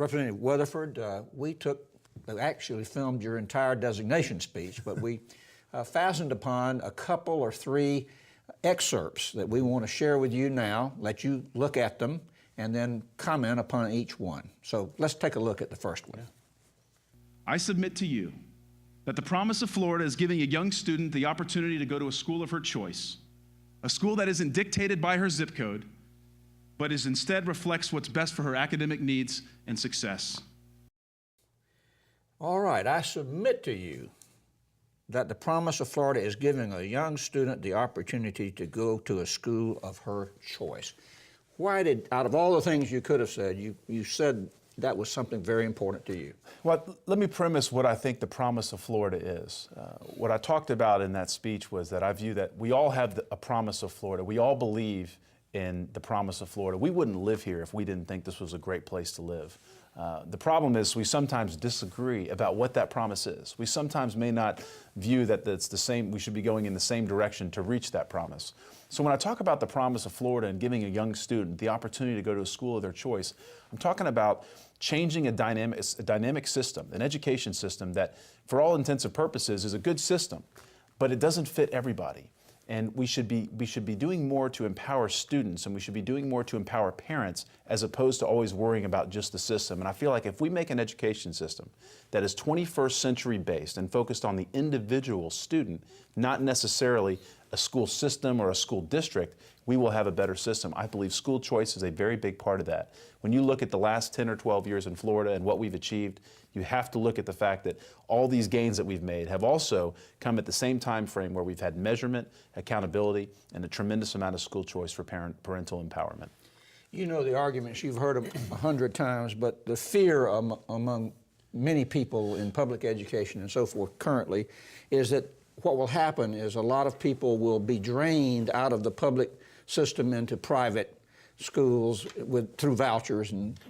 Representative Weatherford, we actually filmed your entire designation speech, but we fastened upon a couple or three excerpts that we want to share with you now, let you look at them, and then comment upon each one. So let's take a look at the first one. I submit to you that the promise of Florida is giving a young student the opportunity to go to a school of her choice, a school that isn't dictated by her zip code, but instead reflects what's best for her academic needs and success. All right, I submit to you that the promise of Florida is giving a young student the opportunity to go to a school of her choice. Why did, out of all the things you could have said, you said that was something very important to you? Well, let me premise what I think the promise of Florida is. What I talked about in that speech was that I view that we all have a promise of Florida. We all believe in the promise of Florida. We wouldn't live here if we didn't think this was a great place to live. The problem is we sometimes disagree about what that promise is. We sometimes may not view that it's the same, we should be going in the same direction to reach that promise. So when I talk about the promise of Florida and giving a young student the opportunity to go to a school of their choice, I'm talking about changing a dynamic system, an education system that, for all intents and purposes, is a good system, but it doesn't fit everybody. And we should be doing more to empower students, and we should be doing more to empower parents, as opposed to always worrying about just the system. And I feel like if we make an education system that is 21st century based and focused on the individual student, not necessarily a school system or a school district, we will have a better system. I believe school choice is a very big part of that. When you look at the last 10 or 12 years in Florida and what we've achieved, you have to look at the fact that all these gains that we've made have also come at the same time frame where we've had measurement, accountability, and a tremendous amount of school choice for parental empowerment. You know the arguments, you've heard them 100 times, but the fear among many people in public education and so forth currently is that what will happen is a lot of people will be drained out of the public system into private schools through vouchers and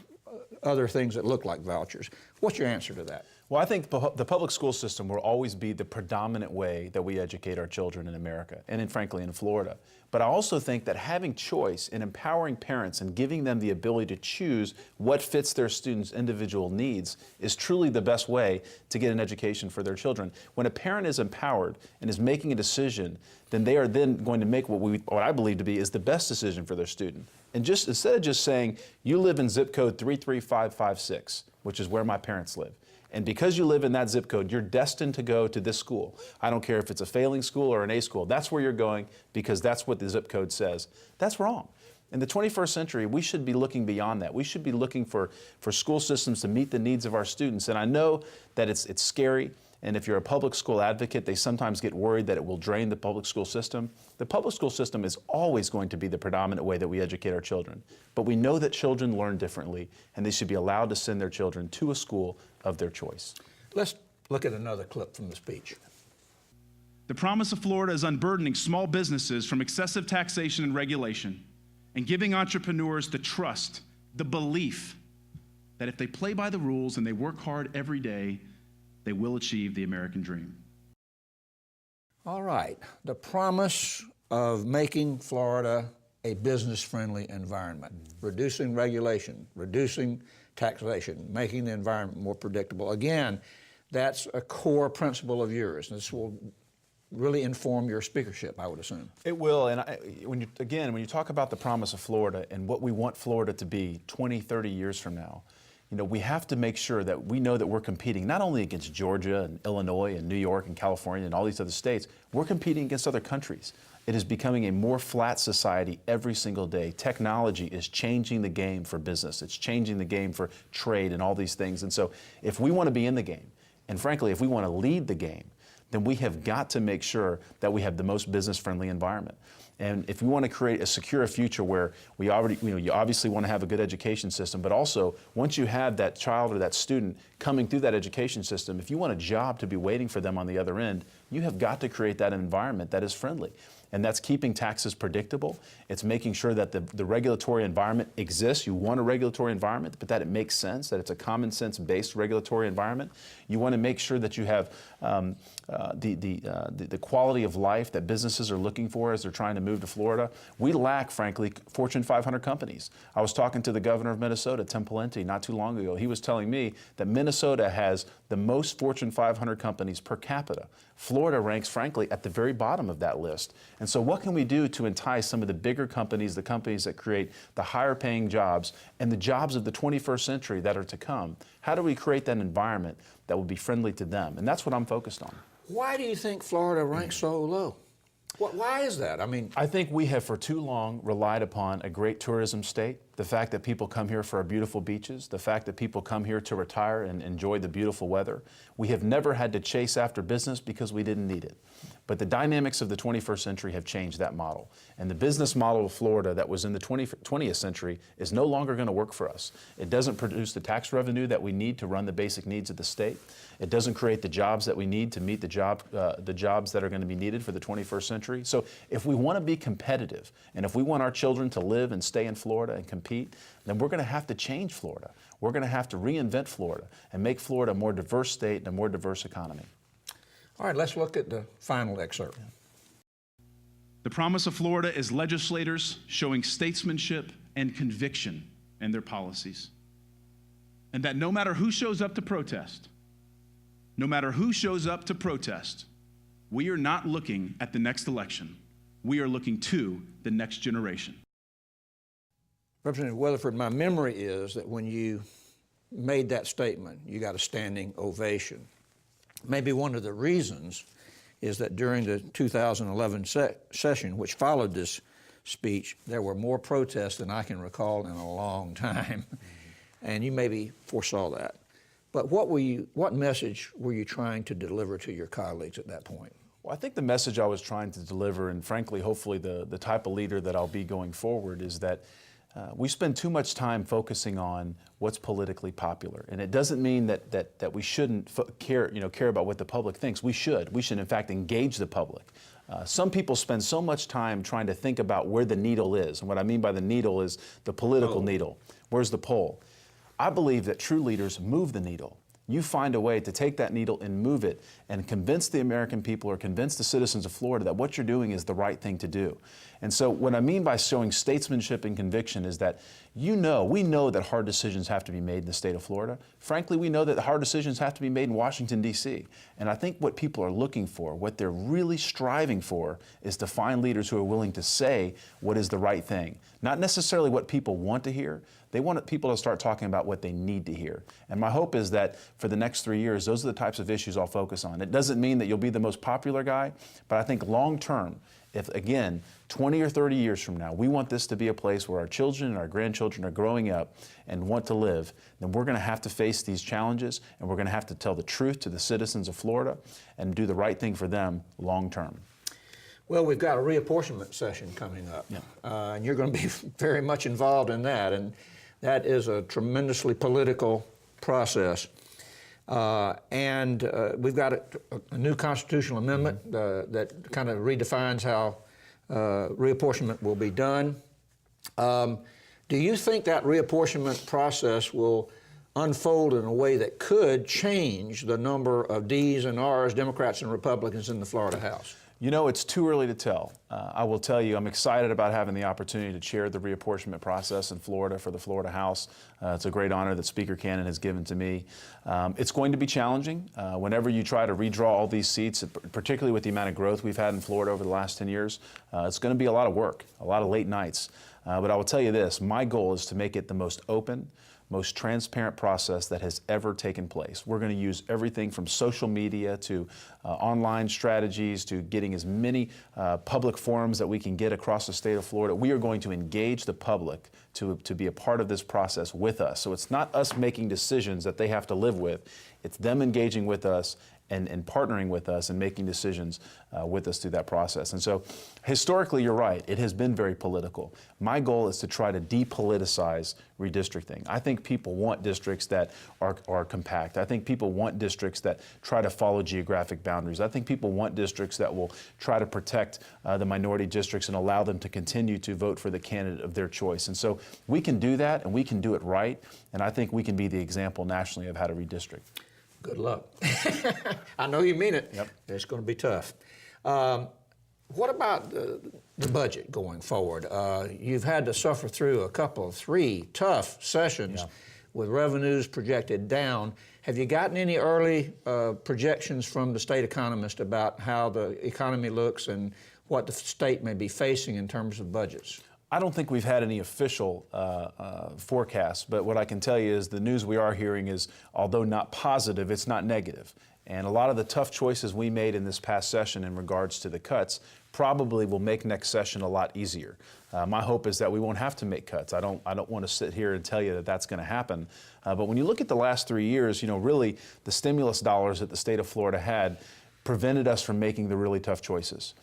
other things that look like vouchers. What's your answer to that? Well, I think the public school system will always be the predominant way that we educate our children in America and frankly in Florida. But I also think that having choice and empowering parents and giving them the ability to choose what fits their students' individual needs is truly the best way to get an education for their children. When a parent is empowered and is making a decision, then they are then going to make what I believe to be is the best decision for their student. And just instead of just saying, you live in zip code 33556, which is where my parents live, and because you live in that zip code, you're destined to go to this school. I don't care if it's a failing school or an A school. That's where you're going because that's what the zip code says. That's wrong. In the 21st century, we should be looking beyond that. We should be looking for school systems to meet the needs of our students. And I know that it's scary. And if you're a public school advocate, they sometimes get worried that it will drain the public school system. The public school system is always going to be the predominant way that we educate our children. But we know that children learn differently, and they should be allowed to send their children to a school of their choice. Let's look at another clip from the speech. The promise of Florida is unburdening small businesses from excessive taxation and regulation and giving entrepreneurs the trust, the belief that if they play by the rules and they work hard every day, they will achieve the American dream. All right, the promise of making Florida a business-friendly environment, reducing regulation, reducing taxation, making the environment more predictable. Again, that's a core principle of yours. This will really inform your speakership, I would assume. It will, and when you talk about the promise of Florida and what we want Florida to be 20, 30 years from now, you know, we have to make sure that we know that we're competing not only against Georgia and Illinois and New York and California and all these other states, we're competing against other countries. It is becoming a more flat society every single day. Technology is changing the game for business. It's changing the game for trade and all these things. And so if we want to be in the game, and frankly, if we want to lead the game, then we have got to make sure that we have the most business-friendly environment. And if we want to create a secure future where you obviously want to have a good education system, but also once you have that child or that student coming through that education system, if you want a job to be waiting for them on the other end, you have got to create that environment that is friendly. and that's keeping taxes predictable. It's making sure that the regulatory environment exists. You want a regulatory environment, but that it makes sense, that it's a common sense based regulatory environment. You want to make sure that you have the quality of life that businesses are looking for as they're trying to move to Florida. We lack, frankly, Fortune 500 companies. I was talking to the governor of Minnesota, Tim Pawlenty, not too long ago. He was telling me that Minnesota has the most Fortune 500 companies per capita. Florida ranks, frankly, at the very bottom of that list. And so what can we do to entice some of the bigger companies, the companies that create the higher paying jobs and the jobs of the 21st century that are to come? How do we create that environment that will be friendly to them? And that's what I'm focused on. Why do you think Florida ranks so low? Why is that? I mean, I think we have for too long relied upon a great tourism state. The fact that people come here for our beautiful beaches, the fact that people come here to retire and enjoy the beautiful weather. We have never had to chase after business because we didn't need it. But the dynamics of the 21st century have changed that model. And the business model of Florida that was in the 20th century is no longer going to work for us. It doesn't produce the tax revenue that we need to run the basic needs of the state. It doesn't create the jobs that we need to meet the jobs that are going to be needed for the 21st century. So if we want to be competitive, and if we want our children to live and stay in Florida and compete, then we're going to have to change Florida. We're going to have to reinvent Florida and make Florida a more diverse state and a more diverse economy. all right, let's look at the final excerpt. The promise of Florida is legislators showing statesmanship and conviction in their policies. And that no matter who shows up to protest, we are not looking at the next election. We are looking to the next generation. Representative Weatherford, my memory is that when you made that statement, you got a standing ovation. Maybe one of the reasons is that during the 2011 session, which followed this speech, there were more protests than I can recall in a long time. And you maybe foresaw that. But what message were you trying to deliver to your colleagues at that point? Well, I think the message I was trying to deliver, and frankly, hopefully the type of leader that I'll be going forward, is that we spend too much time focusing on what's politically popular. And it doesn't mean that we shouldn't care about what the public thinks. We should. We should, in fact, engage the public. Some people spend so much time trying to think about where the needle is. And what I mean by the needle is the political needle. Where's the pole? I believe that true leaders move the needle. You find a way to take that needle and move it and convince the American people or convince the citizens of Florida that what you're doing is the right thing to do. And so what I mean by showing statesmanship and conviction is that we know that hard decisions have to be made in the state of Florida. Frankly, we know that hard decisions have to be made in Washington, D.C. And I think what people are looking for, what they're really striving for, is to find leaders who are willing to say what is the right thing. Not necessarily what people want to hear. They want people to start talking about what they need to hear. And my hope is that for the next 3 years, those are the types of issues I'll focus on. It doesn't mean that you'll be the most popular guy, but I think long term, if again, 20 or 30 years from now, we want this to be a place where our children and our grandchildren are growing up and want to live, then we're going to have to face these challenges, and we're going to have to tell the truth to the citizens of Florida and do the right thing for them long term. Well, we've got a reapportionment session coming up, and you're going to be very much involved in that, and that is a tremendously political process. And we've got a new constitutional amendment that kind of redefines how reapportionment will be done. Do you think that reapportionment process will unfold in a way that could change the number of D's and R's, Democrats and Republicans, in the Florida House? You know, it's too early to tell. I will tell you, I'm excited about having the opportunity to chair the reapportionment process in Florida for the Florida House. It's a great honor that Speaker Cannon has given to me. It's going to be challenging. Whenever you try to redraw all these seats, particularly with the amount of growth we've had in Florida over the last 10 years, it's going to be a lot of work, a lot of late nights. But I will tell you this, my goal is to make it the most open, most transparent process that has ever taken place. We're going to use everything from social media to online strategies to getting as many public forums that we can get across the state of Florida. We are going to engage the public to be a part of this process with us. So it's not us making decisions that they have to live with. It's them engaging with us and partnering with us and making decisions with us through that process. And so historically, you're right, it has been very political. My goal is to try to depoliticize redistricting. I think people want districts that are compact. I think people want districts that try to follow geographic boundaries. I think people want districts that will try to protect the minority districts and allow them to continue to vote for the candidate of their choice. And so we can do that, and we can do it right, and I think we can be the example nationally of how to redistrict. Good luck. I know you mean it. Yep. It's going to be tough. What about the budget going forward? You've had to suffer through three tough sessions with revenues projected down. Have you gotten any early projections from the state economist about how the economy looks and what the state may be facing in terms of budgets? I don't think we've had any official forecasts, but what I can tell you is the news we are hearing is, although not positive, it's not negative. And a lot of the tough choices we made in this past session in regards to the cuts probably will make next session a lot easier. My hope is that we won't have to make cuts. I don't want to sit here and tell you that that's going to happen. But when you look at the last 3 years, really the stimulus dollars that the state of Florida had prevented us from making the really tough choices.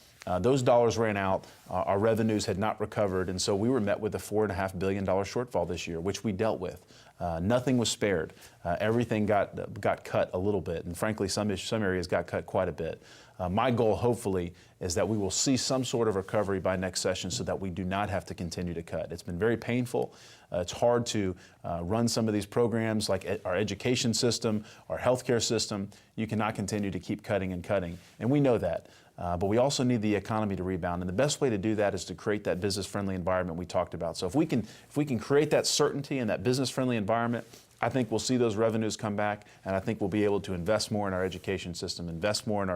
Those dollars ran out, our revenues had not recovered, and so we were met with a $4.5 billion shortfall this year, which we dealt with. Nothing was spared. Everything got cut a little bit, and frankly, some areas got cut quite a bit. My goal, hopefully, is that we will see some sort of recovery by next session so that we do not have to continue to cut. It's been very painful. It's hard to run some of these programs like our education system, our healthcare system. You cannot continue to keep cutting and cutting, and we know that. But we also need the economy to rebound, and the best way to do that is to create that business-friendly environment we talked about. So if we can create that certainty and that business-friendly environment, I think we'll see those revenues come back, and I think we'll be able to invest more in our education system, invest more in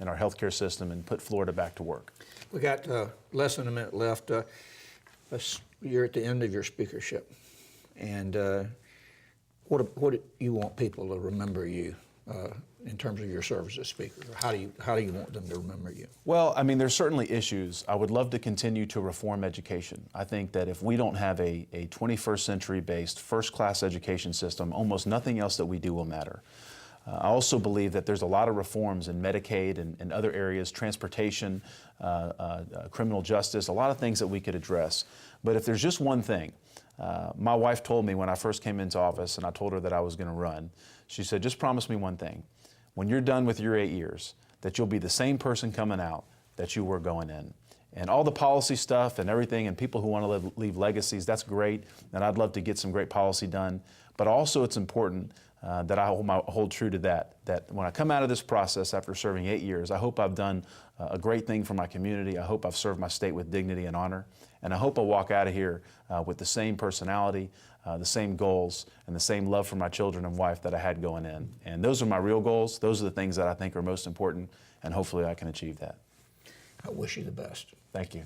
our healthcare system, and put Florida back to work. We got less than a minute left. You're at the end of your speakership, and what do you want people to remember you in terms of your service as speaker? How do you want them to remember you? Well, I mean, there's certainly issues. I would love to continue to reform education. I think that if we don't have a 21st century based first-class education system, almost nothing else that we do will matter. I also believe that there's a lot of reforms in Medicaid and other areas, transportation, criminal justice, a lot of things that we could address. But if there's just one thing, my wife told me when I first came into office and I told her that I was going to run, she said, just promise me one thing. When you're done with your 8 years, that you'll be the same person coming out that you were going in. And all the policy stuff and everything and people who want to leave legacies, that's great, and I'd love to get some great policy done. But also it's important that I hold true to that when I come out of this process after serving 8 years, I hope I've done a great thing for my community. I hope I've served my state with dignity and honor. And I hope I walk out of here with the same personality, the same goals, and the same love for my children and wife that I had going in. And those are my real goals. Those are the things that I think are most important, and hopefully I can achieve that. I wish you the best. Thank you.